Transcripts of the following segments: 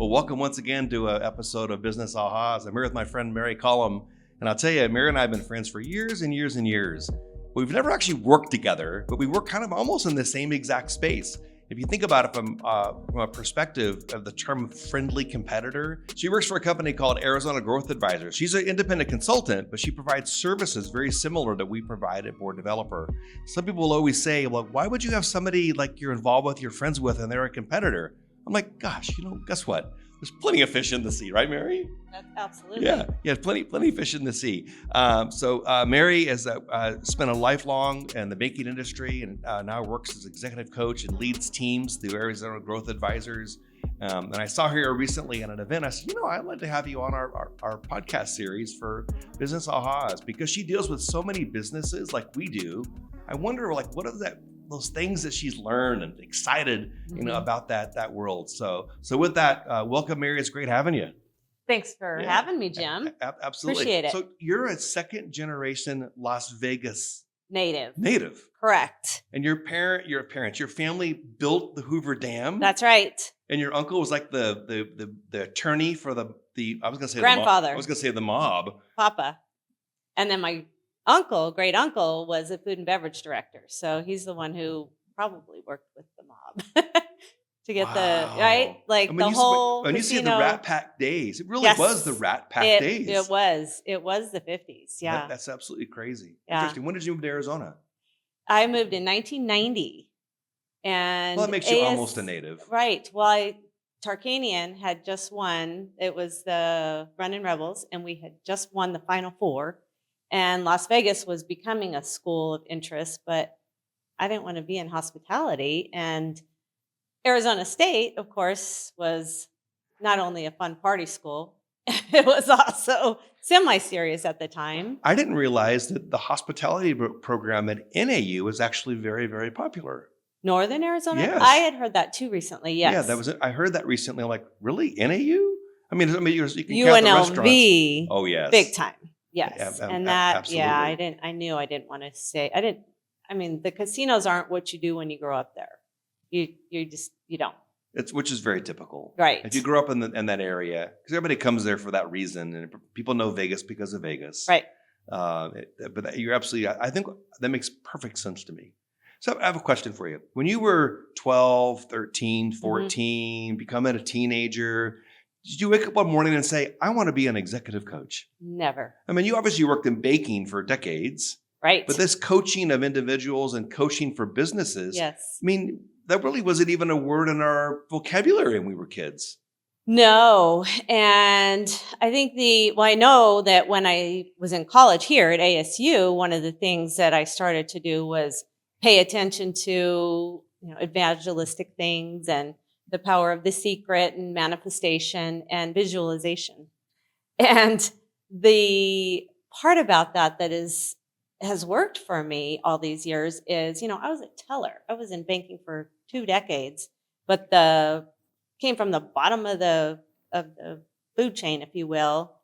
Well, welcome once again to an episode of Business Ahas. I'm here with my friend Mary Collum, and I'll tell you, Mary and I have been friends for years and years and years. We've never actually worked together, but we work kind of almost in the same exact space. If you think about it from a perspective of the term friendly competitor, she works for a company called Arizona Growth Advisors. She's an independent consultant, but she provides services very similar that we provide at Board Developer. Some people will always say, well, why would you have somebody like you're involved with, you're friends with, and they're a competitor? I'm like, gosh, guess what? There's plenty of fish in the sea, right, Mary? Absolutely. Yeah, plenty of fish in the sea. So Mary has spent a lifelong in the banking industry and now works as executive coach and leads teams through Arizona Growth Advisors. And I saw her recently at an event. I said, I'd like to have you on our podcast series for Business Ahas because she deals with so many businesses like we do. I wonder, what are those things that she's learned and excited, about that world. So with that, welcome, Mary. It's great having you. Thanks for having me, Jim. Absolutely. Appreciate it. So you're a second generation Las Vegas native. Correct. And your family built the Hoover Dam. That's right. And your uncle was like the attorney for the I was going to say grandfather. I was going to say the mob. Papa. And then my great uncle was a food and beverage director. So he's the one who probably worked with the mob to get the whole when you see the Rat Pack days, it really was the Rat Pack days. It was the 50s. Yeah. That's absolutely crazy. Yeah. Interesting. When did you move to Arizona? I moved in 1990. And that makes you almost a native. Right. Well, Tarkanian had just won. It was the Running Rebels, and we had just won the Final Four. And Las Vegas was becoming a school of interest, but I didn't want to be in hospitality. And Arizona State, of course, was not only a fun party school, it was also semi-serious at the time. I didn't realize that the hospitality program at NAU was actually very, very popular. Northern Arizona? Yes. I had heard that too recently, yes. Yeah, that was it. I heard that recently. I'm like, really? NAU? I mean, you can count the restaurants. UNLV. Oh, yes. Big time. Yes. And that, absolutely. I knew I didn't want to say, the casinos aren't what you do when you grow up there. You don't. Which is very typical. Right. If you grew up in that area, because everybody comes there for that reason, and people know Vegas because of Vegas. Right. But you're absolutely, I think that makes perfect sense to me. So I have a question for you. When you were 12, 13, 14, becoming a teenager, did you wake up one morning and say, I want to be an executive coach? Never. I mean, you obviously worked in baking for decades. Right. But this coaching of individuals and coaching for businesses, yes. I mean, that really wasn't even a word in our vocabulary when we were kids. No. And I think I know that when I was in college here at ASU, one of the things that I started to do was pay attention to, evangelistic things and the power of the secret and manifestation and visualization. And the part about that has worked for me all these years is, I was a teller. I was in banking for 2 decades, but came from the bottom of the food chain, if you will,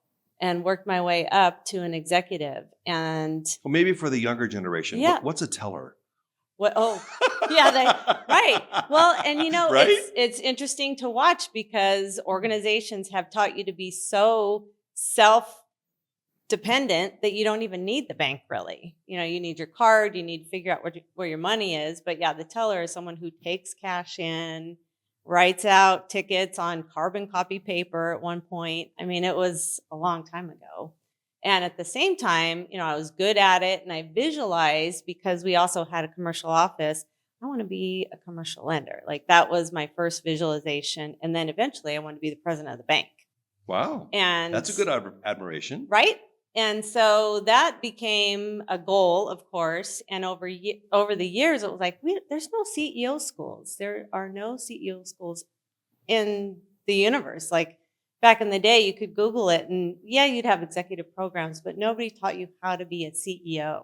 and worked my way up to an executive. And well, maybe for the younger generation, what's a teller? What? Oh, yeah, right. Well, and right? it's interesting to watch because organizations have taught you to be so self-dependent that you don't even need the bank, really. You need your card, you need to figure out where your money is. But yeah, the teller is someone who takes cash in, writes out tickets on carbon copy paper at one point. I mean, it was a long time ago. And at the same time, I was good at it and I visualized because we also had a commercial office. I want to be a commercial lender. Like that was my first visualization. And then eventually I wanted to be the president of the bank. Wow. And that's a good admiration. Right. And so that became a goal, of course. And over the years, it was like, there's no CEO schools. There are no CEO schools in the universe. Like, back in the day, you could Google it and you'd have executive programs, but nobody taught you how to be a CEO.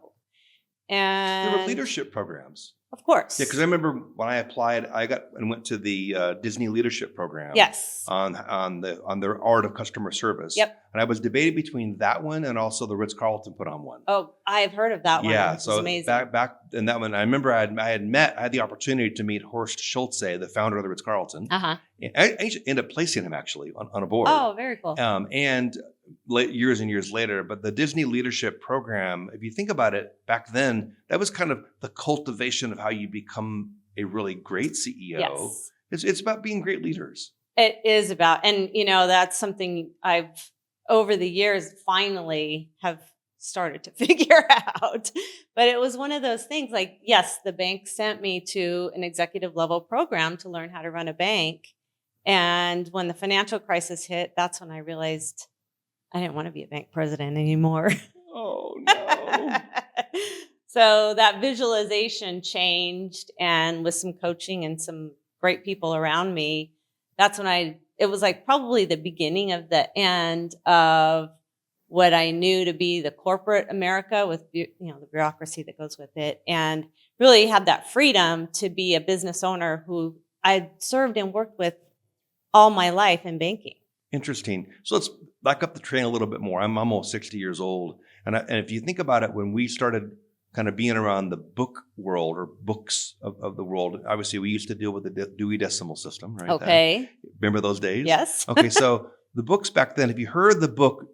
And there were leadership programs. Of course. Yeah, because I remember when I applied, I went to the Disney Leadership Program. Yes. On their art of customer service. Yep. And I was debating between that one and also the Ritz-Carlton put on one. Oh, I've heard of that one. Yeah, It's so amazing. back in that one, I remember I had the opportunity to meet Horst Schulze, the founder of the Ritz-Carlton. Uh-huh. And I ended up placing him actually on a board. Oh, very cool. And years and years later, but the Disney Leadership Program, if you think about it, back then, that was kind of the cultivation of how you become a really great CEO. Yes. It's about being great leaders. It is about, and that's something I've over the years finally have started to figure out. But it was one of those things like, yes, the bank sent me to an executive level program to learn how to run a bank. And when the financial crisis hit, that's when I realized I didn't want to be a bank president anymore. Oh, no. So that visualization changed, and with some coaching and some great people around me, that's when it was like probably the beginning of the end of what I knew to be the corporate America with, the bureaucracy that goes with it, and really had that freedom to be a business owner who I'd served and worked with all my life in banking. Interesting. So let's back up the train a little bit more. I'm almost 60 years old. And if you think about it, when we started kind of being around the book world or books of the world, obviously we used to deal with the Dewey Decimal System, right? Okay. Remember those days? Yes. Okay, so the books back then, if you heard the book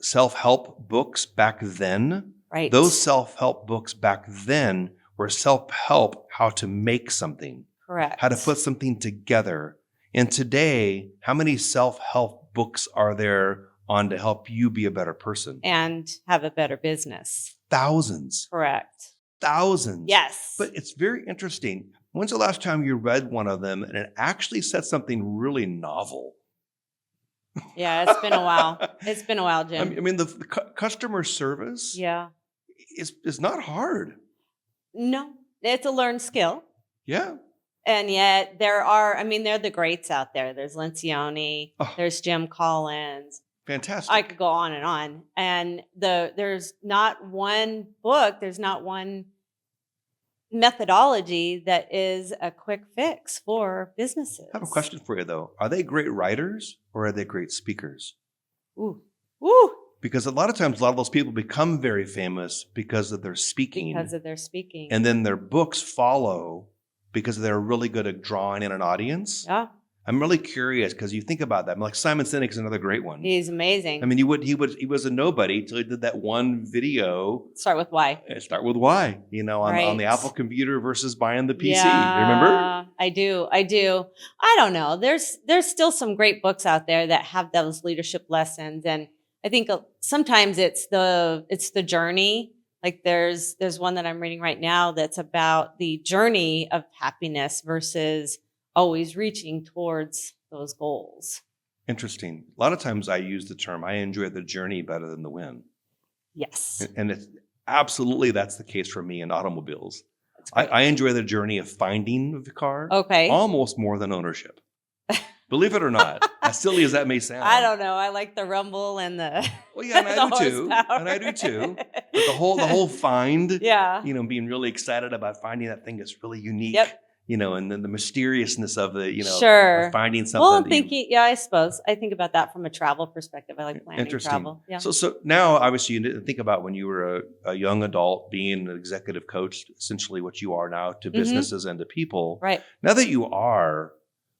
self-help books back then, right. Those self-help books back then were self-help, how to make something. Correct. How to put something together. And today, how many self-help books are there on to help you be a better person? And have a better business. Thousands. Correct. Thousands. Yes. But it's very interesting. When's the last time you read one of them and it actually said something really novel? Yeah, it's been a while. It's been a while, Jim. I mean, the customer service is not hard. No, it's a learned skill. Yeah. And yet they're the greats out there. There's Lencioni, there's Jim Collins. Fantastic. I could go on. And there's not one book, there's not one methodology that is a quick fix for businesses. I have a question for you, though. Are they great writers or are they great speakers? Ooh. Because a lot of times, a lot of those people become very famous because of their speaking. And then their books follow because they're really good at drawing in an audience. Yeah. I'm really curious because you think about that. Like Simon Sinek's another great one. He's amazing. I mean, he was a nobody until he did that one video. Start with why. On the Apple computer versus buying the PC. Yeah, Remember? I do. I don't know. There's still some great books out there that have those leadership lessons, and I think sometimes it's the journey. Like there's one that I'm reading right now that's about the journey of happiness versus always reaching towards those goals. Interesting. A lot of times I use the term, I enjoy the journey better than the win. Yes. And it's absolutely, that's the case for me in automobiles. I enjoy the journey of finding the car almost more than ownership. Believe it or not, as silly as that may sound. I don't know. I like the rumble and the well, yeah, and I do too. But the whole find, being really excited about finding that thing that's really unique. Yep. And then the mysteriousness of the, sure. of finding something. Well, I suppose I think about that from a travel perspective. I like planning travel. Yeah. So now, obviously, you didn't think about when you were a young adult being an executive coach, essentially what you are now to businesses and to people. Right. Now that you are,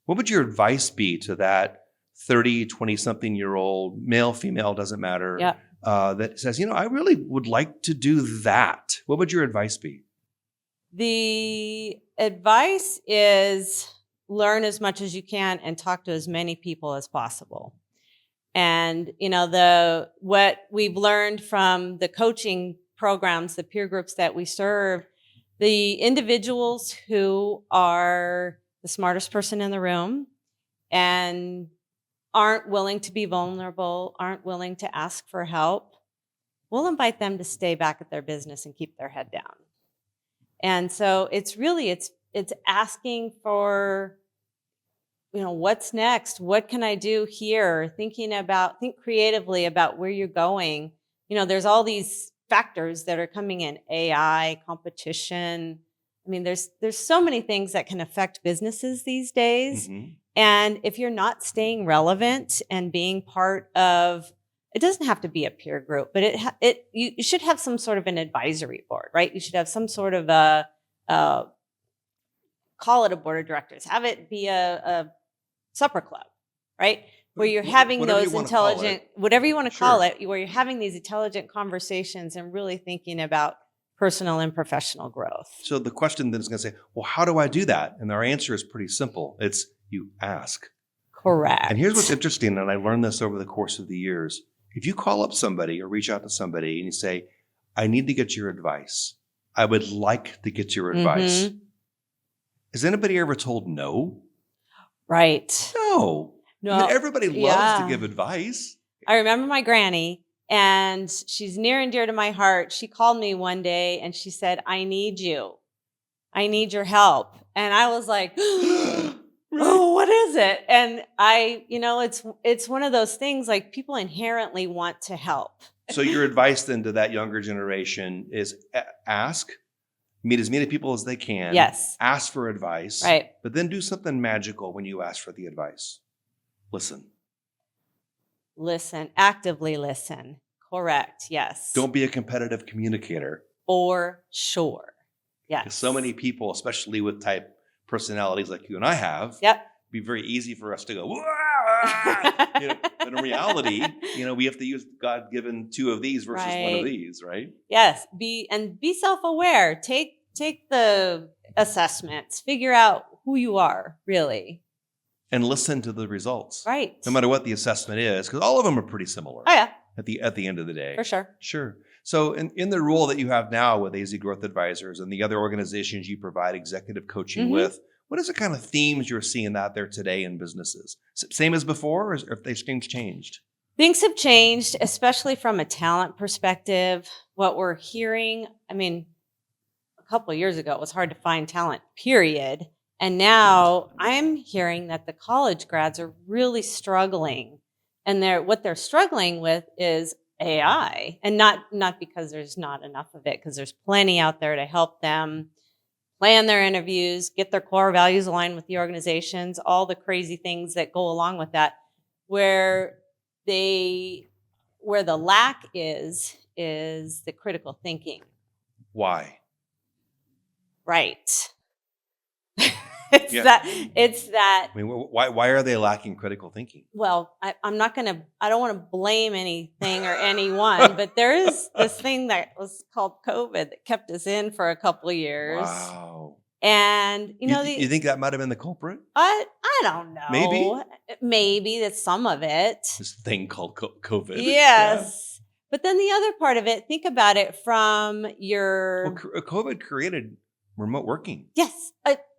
what would your advice be to that 30, 20-something-year-old, male, female, doesn't matter, that says, I really would like to do that? What would your advice be? The advice is learn as much as you can and talk to as many people as possible. And, what we've learned from the coaching programs, the peer groups that we serve, the individuals who are the smartest person in the room and aren't willing to be vulnerable, aren't willing to ask for help, we'll invite them to stay back at their business and keep their head down. And so it's asking for, what's next? What can I do here? Think creatively about where you're going. There's all these factors that are coming in, AI, competition. I mean, there's so many things that can affect businesses these days. Mm-hmm. And if you're not staying relevant and being part of, it doesn't have to be a peer group, but you should have some sort of an advisory board, right? You should have some sort of call it a board of directors, have it be a supper club, right? Where you're having Whatever those you wanna call intelligent, it. whatever you want to call Sure. it, where you're having these intelligent conversations and really thinking about personal and professional growth. So the question then is going to say, well, how do I do that? And our answer is pretty simple. It's you ask. Correct. And here's what's interesting, and I learned this over the course of the years. If you call up somebody or reach out to somebody and you say, I need to get your advice. I would like to get your advice. Mhm. Has anybody ever told no? Right. No. No. I mean, everybody loves to give advice. I remember my granny, and she's near and dear to my heart. She called me one day and she said, I need you. I need your help. And I was like, oh, what is it? And it's one of those things, like, people inherently want to help. So your advice then to that younger generation is ask, meet as many people as they can. Yes. Ask for advice. Right. But then do something magical when you ask for the advice. Listen. Listen, actively listen. Correct. Yes. Don't be a competitive communicator. For sure. Yes. Because so many people, especially with type personalities like you and I have, Yep. be very easy for us to go, "Wah!" But in reality, we have to use God-given 2 of these versus 1 Right. of these, right? Yes. Be self-aware. Take the assessments. Figure out who you are, really. And listen to the results. Right. No matter what the assessment is, because all of them are pretty similar. Oh, yeah. At the end of the day. For sure. Sure. So in the role that you have now with AZ Growth Advisors and the other organizations you provide executive coaching Mhm. with, what is the kind of themes you're seeing out there today in businesses? Same as before, or have things changed? Things have changed, especially from a talent perspective. What we're hearing, I mean, a couple of years ago, it was hard to find talent, period. And now I'm hearing that the college grads are really struggling. And what they're struggling with is AI. And not because there's not enough of it, because there's plenty out there to help them plan their interviews, get their core values aligned with the organizations, all the crazy things that go along with that. Where the lack is the critical thinking. Why? Right. Yeah. It's that. I mean, why are they lacking critical thinking? Well, I don't want to blame anything or anyone, but there is this thing that was called COVID that kept us in for a couple of years. Wow. And you think that might have been the culprit? I don't know. Maybe that's some of it. This thing called COVID. Yes. Yeah. But then the other part of it, think about it from your... Well, COVID created remote working. Yes,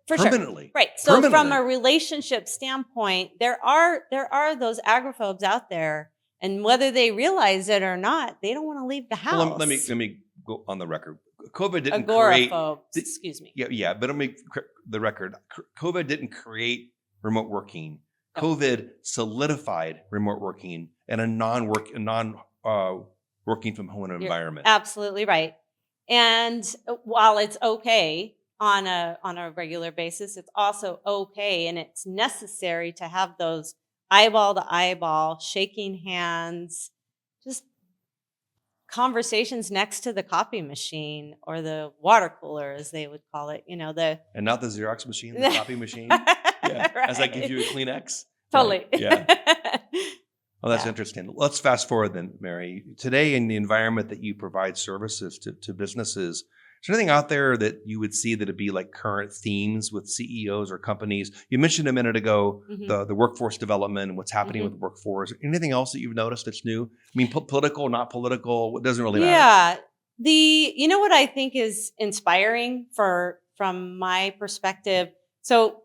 for permanently. Sure. Right. So from a relationship standpoint, there are those agoraphobes out there, and whether they realize it or not, they don't want to leave the house. Well, let me go on the record. COVID didn't agoraphobes, excuse me. Yeah, but let me the record. COVID didn't create remote working. COVID solidified remote working and a non working from home environment. Absolutely right. And while it's okay on a regular basis, it's also okay, and it's necessary to have those eyeball to eyeball, shaking hands, just conversations next to the coffee machine or the water cooler, as they would call it. And not the Xerox machine, the copy machine. Yeah. Right. As I give you a Kleenex. Totally. Right. Yeah. Well, that's interesting. Let's fast forward then, Mary. Today, in the environment that you provide services to businesses, is there anything out there that you would see that would be like current themes with CEOs or companies? You mentioned a minute ago the workforce development and what's happening with the workforce. Anything else that you've noticed that's new? I mean, political, not political, it doesn't really matter. Yeah. What I think is inspiring from my perspective. So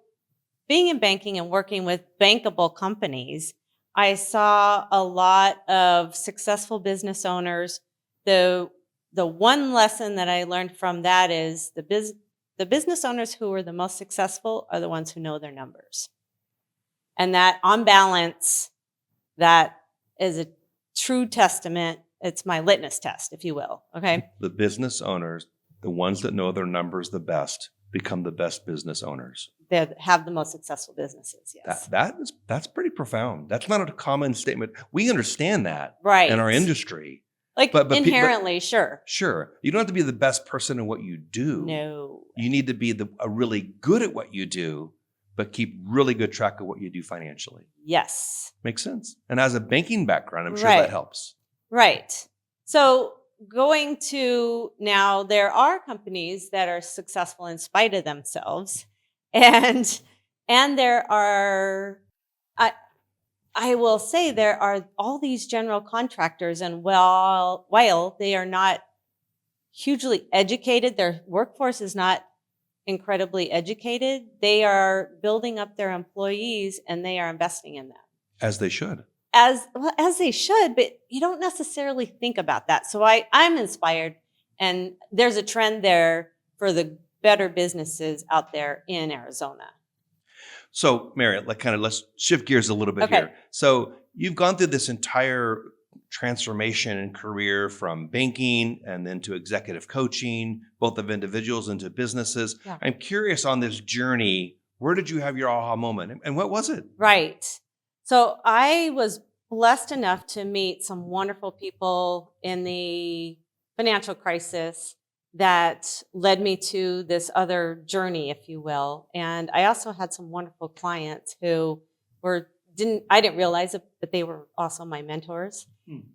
being in banking and working with bankable companies, I saw a lot of successful business owners. The one lesson that I learned from that is the business owners who are the most successful are the ones who know their numbers. And that, on balance, that is a true testament it's my litmus test, if you will. Okay. The business owners, the ones that know their numbers the best, become the best business owners. They have the most successful businesses. Yes. That's pretty profound. That's not a common statement. We understand that Right. in our industry. Like But inherently, sure. Sure. You don't have to be the best person in what you do. No. You need to be a really good at what you do, but keep really good track of what you do financially. Yes. Makes sense. And as a banking background, I'm sure Right. that helps. Right. So going to now, there are companies that are successful in spite of themselves. And there are, I will say there are all these general contractors, and while they are not hugely educated, their workforce is not incredibly educated, they are building up their employees and they are investing in them. As they should. As they should, but you don't necessarily think about that. So I'm inspired, and there's a trend there for the better businesses out there in Arizona. So, Mary, let's shift gears a little bit Okay. here. So you've gone through this entire transformation and career from banking and then to executive coaching, both of individuals into businesses. Yeah. I'm curious on this journey, where did you have your aha moment and what was it? Right. So I was blessed enough to meet some wonderful people in the financial crisis that led me to this other journey, if you will. And I also had some wonderful clients who I didn't realize it, but they were also my mentors.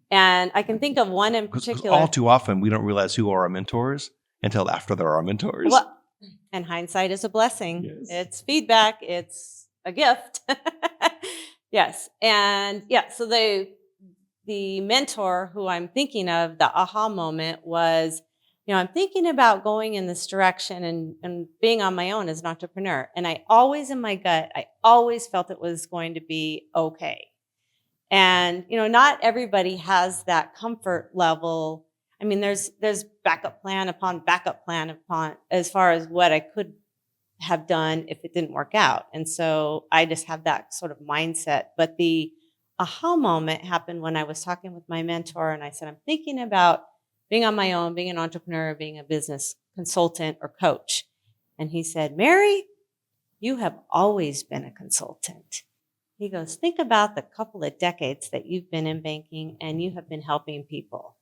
And I can think of one in particular. All too often, we don't realize who are our mentors until after they're our mentors. Well, and hindsight is a blessing. Yes. It's feedback. It's a gift. Yes. And yeah, so the mentor who I'm thinking of, the aha moment was, I'm thinking about going in this direction and being on my own as an entrepreneur. And I always, in my gut, I always felt it was going to be okay. And, not everybody has that comfort level. I mean, there's backup plan upon backup plan upon as far as what I could have done if it didn't work out. And so I just have that sort of mindset. But the aha moment happened when I was talking with my mentor, and I said, I'm thinking about being on my own, being an entrepreneur, being a business consultant or coach. And he said, Mary, you have always been a consultant. He goes, think about the couple of decades that you've been in banking and you have been helping people.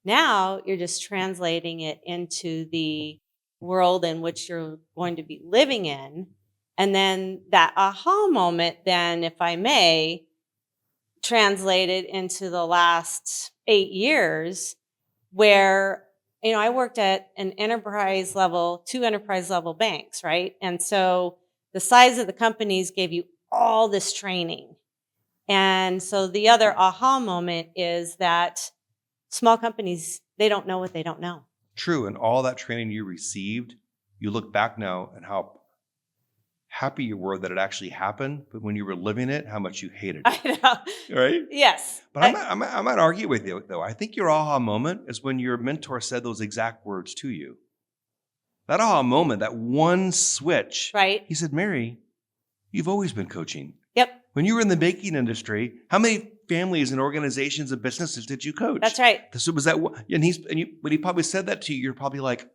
Now you're just translating it into the world in which you're going to be living in. And then that aha moment, then, if I may, translated into the last 8 years where, I worked at two enterprise level banks, right? And so the size of the companies gave you all this training. And so the other aha moment is that small companies, they don't know what they don't know. True. And all that training you received, you look back now and how happy you were that it actually happened. But when you were living it, how much you hated it. I know. Right? Yes. But I might argue with you, though. I think your aha moment is when your mentor said those exact words to you. That aha moment, that one switch. Right. He said, Mary, you've always been coaching. Yep. When you were in the banking industry, how many families and organizations and businesses did you coach? That's right. So was that, when he probably said that to you, you're probably like,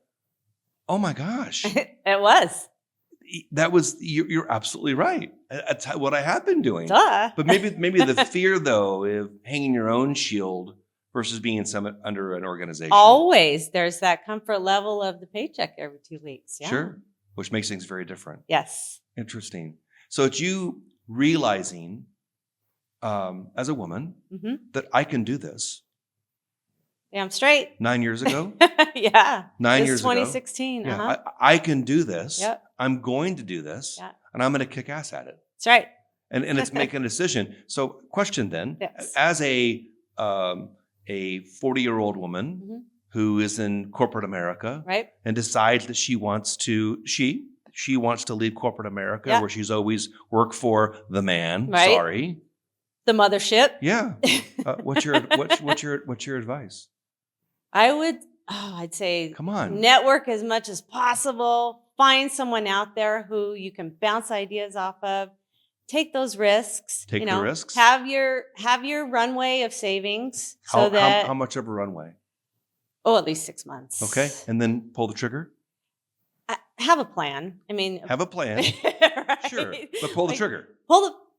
oh my gosh. It was. That was, you're absolutely right. That's what I have been doing. Duh. But maybe the fear, though, of hanging your own shield versus being under an organization. Always. There's that comfort level of the paycheck every 2 weeks. Yeah. Sure. Which makes things very different. Yes. Interesting. So it's you realizing as a woman that I can do this. Damn straight. 9 years ago? Yeah. 9 years 2016. ago. Yeah, Uh-huh. I can do this. Yep. I'm going to do this. Yeah. And I'm going to kick ass at it. That's right. And it's making a decision. So question then, Yes. as a 40-year-old woman who is in corporate America Right. and decides that she wants to leave corporate America Yeah. where she's always worked for the man. Right. Sorry. The mothership. Yeah. What's your advice? I'd say Come on. network as much as possible. Find someone out there who you can bounce ideas off of. take those risks. Take the risks. Have your runway of savings how much of a runway? At least 6 months. Okay. And then pull the trigger? Have a plan. Have a plan. Right? Sure. But pull the trigger.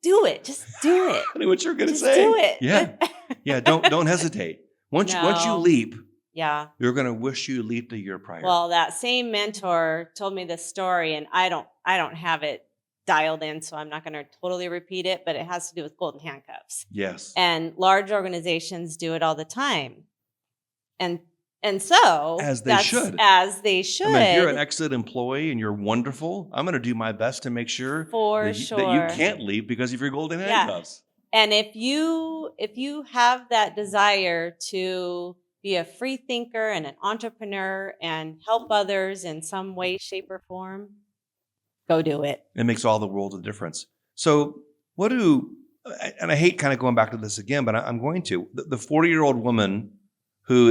Do it. Just do it. I know what you're going to Just say. do it. Yeah. Yeah. Don't hesitate. Once you leap, you're going to wish you leaped a year prior. Well, that same mentor told me this story, and I don't have it dialed in, so I'm not going to totally repeat it, but it has to do with golden handcuffs. Yes. And large organizations do it all the time. And so as they should. I mean, if you're an exit employee and you're wonderful, I'm going to do my best to make sure that you can't leave because of your golden handcuffs. And if you have that desire to be a free thinker and an entrepreneur and help others in some way, shape, or form, go do it. It makes all the world of difference. So and I hate kind of going back to this again, but I'm going to. The 40-year-old woman who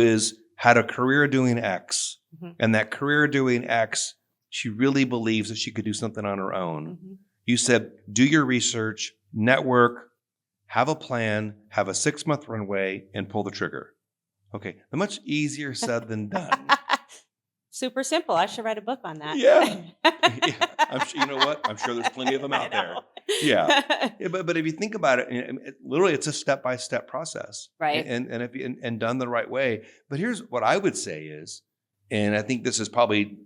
had a career doing X, and that career doing X, she really believes that she could do something on her own. Mm-hmm. You said, do your research, network, have a plan, have a 6-month runway, and pull the trigger. Okay, much easier said than done. Super simple. I should write a book on that. Yeah. I'm sure, you know what? I'm sure there's plenty of them out there. Yeah. But if you think about it, literally it's a step-by-step process. Right. And done the right way. But here's what I would say is, and I think this is probably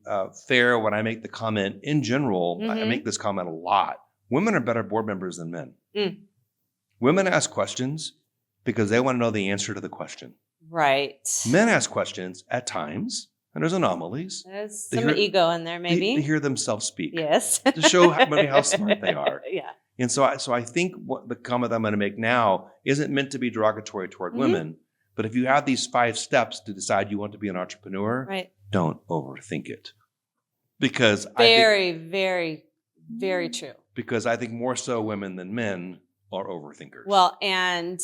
fair when I make the comment in general, I make this comment a lot. Women are better board members than men. Mm. Women ask questions because they want to know the answer to the question. Right. Men ask questions at times. And there's anomalies. There's some ego in there, maybe. They hear themselves speak. Yes. To show how smart they are. Yeah. And so I think what the comment I'm going to make now isn't meant to be derogatory toward women. But if you have these 5 steps to decide you want to be an entrepreneur, don't overthink it. Because very, very true. Because I think more so women than men are overthinkers. Well, and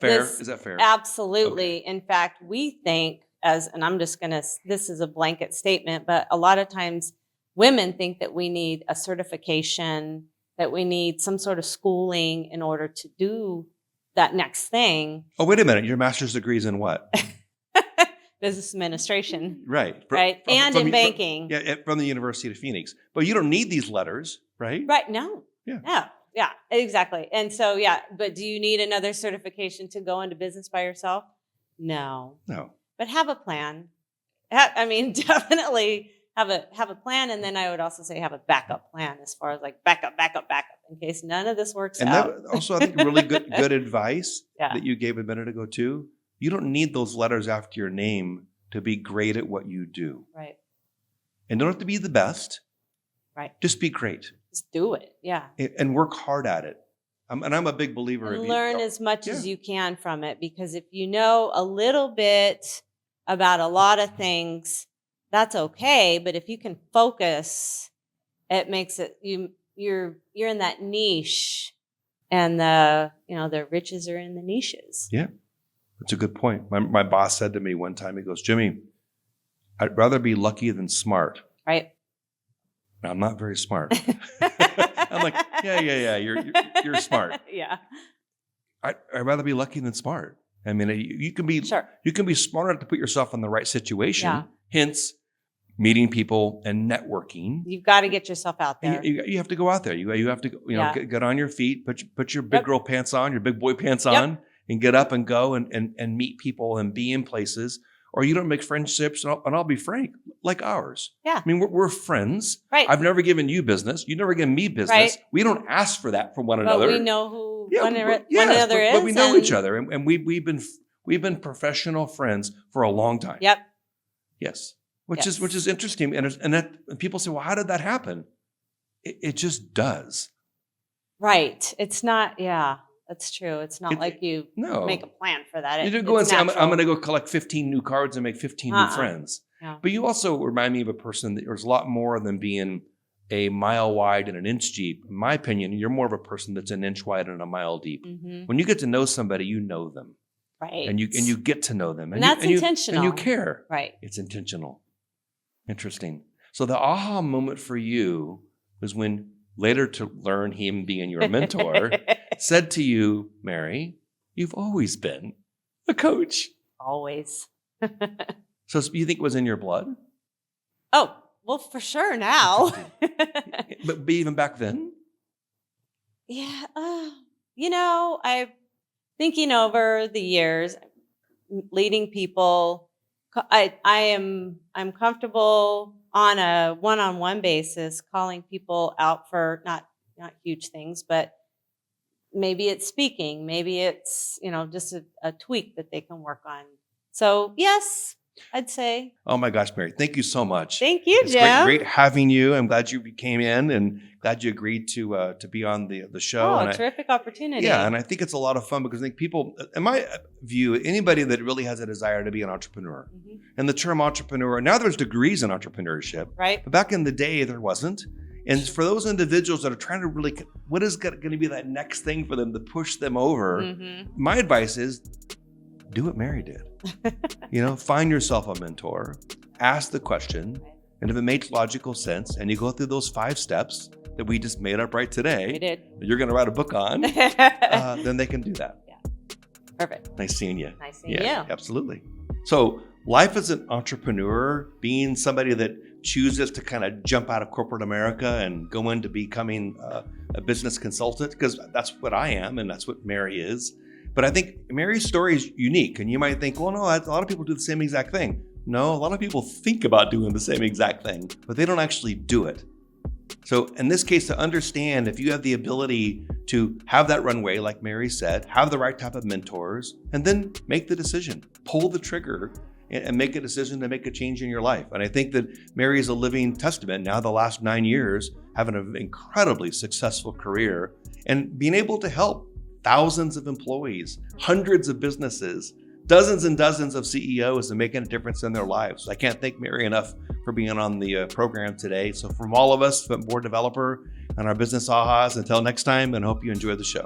fair? Is that fair? Absolutely. Okay. In fact, we think and I'm just going to, this is a blanket statement, but a lot of times women think that we need a certification, that we need some sort of schooling in order to do that next thing. Oh, wait a minute. Your master's degree is in what? Business administration. Right. And in banking. From the University of Phoenix. But you don't need these letters, right? Right. No. Yeah. Yeah, exactly. And so, but do you need another certification to go into business by yourself? No. But have a plan. Definitely have a plan, and then I would also say have a backup plan as far as like backup in case none of this works out. And that also, I think, really good advice that you gave a minute ago too. You don't need those letters after your name to be great at what you do. Right. And don't have to be the best. Right. Just be great. Just do it. Yeah. And work hard at it. I'm a big believer of learn as much as you can from it, because if you know a little bit about a lot of things, that's okay. But if you can focus, it makes it you're in that niche, and the riches are in the niches. Yeah, that's a good point. My boss said to me one time, he goes, Jimmy, I'd rather be lucky than smart. Right. I'm not very smart. I'm like, yeah. You're smart. Yeah. I'd rather be lucky than smart. I mean, you can be smart enough to put yourself in the right situation. Yeah. Hence, meeting people and networking. You've got to get yourself out there. You have to go out there. You have to get on your feet, put your big girl pants on, your big boy pants on, and get up and go and meet people and be in places. Or you don't make friendships, and I'll be frank, like ours. Yeah. I mean, we're friends. Right. I've never given you business. You never given me business. Right. We don't ask for that from one another. But we know who one another is. But we know each other, and we've been professional friends for a long time. Yep. Yes. Which is interesting, and people say, well, how did that happen? It just does. Right. It's not. Yeah. That's true. It's not like you make a plan for that. You go and say, I'm going to go collect 15 new cards and make 15 new friends. Yeah. But you also remind me of a person that there's a lot more than being a mile wide and an inch deep. In my opinion, you're more of a person that's an inch wide and a mile deep. Mm-hmm. When you get to know somebody, you know them. Right. And you get to know them. And that's intentional. And you care. Right. It's intentional. Interesting. So the aha moment for you was when later to learn him being your mentor, said to you, Mary, you've always been a coach. Always. So you think it was in your blood? Oh, well, for sure now. But even back then? Yeah. I'm thinking over the years, leading people. I'm comfortable on a one-on-one basis calling people out for not huge things, but maybe it's speaking, maybe it's just a tweak that they can work on. So yes, I'd say. Oh my gosh, Mary, thank you so much. Thank you, It's Jim. great having you. I'm glad you came in and glad you agreed to be on the show. Oh, And terrific opportunity. Yeah, and I think it's a lot of fun because I think people, in my view, anybody that really has a desire to be an entrepreneur, and the term entrepreneur, now there's degrees in entrepreneurship, right? But back in the day, there wasn't. And for those individuals that are trying to really, what is going to be that next thing for them to push them over? My advice is do what Mary did. Find yourself a mentor, ask the question, and if it makes logical sense and you go through those 5 steps that we just made up right today, We did. you're going to write a book on, then they can do that. Yeah. Perfect. Nice seeing you. Nice seeing Yeah, you. absolutely. So life as an entrepreneur, being somebody that chooses to kind of jump out of corporate America and go into becoming a business consultant, because that's what I am and that's what Mary is. But I think Mary's story is unique. And you might think, well, no, a lot of people do the same exact thing. No, a lot of people think about doing the same exact thing, but they don't actually do it. So in this case, to understand if you have the ability to have that runway, like Mary said, have the right type of mentors, and then make the decision, pull the trigger and make a decision to make a change in your life. And I think that Mary is a living testament now, the last 9 years, having an incredibly successful career and being able to help thousands of employees, hundreds of businesses, dozens and dozens of CEOs and making a difference in their lives. I can't thank Mary enough for being on the program today. So from all of us, from Board Developer and our Business Ahas, until next time, and hope you enjoy the show.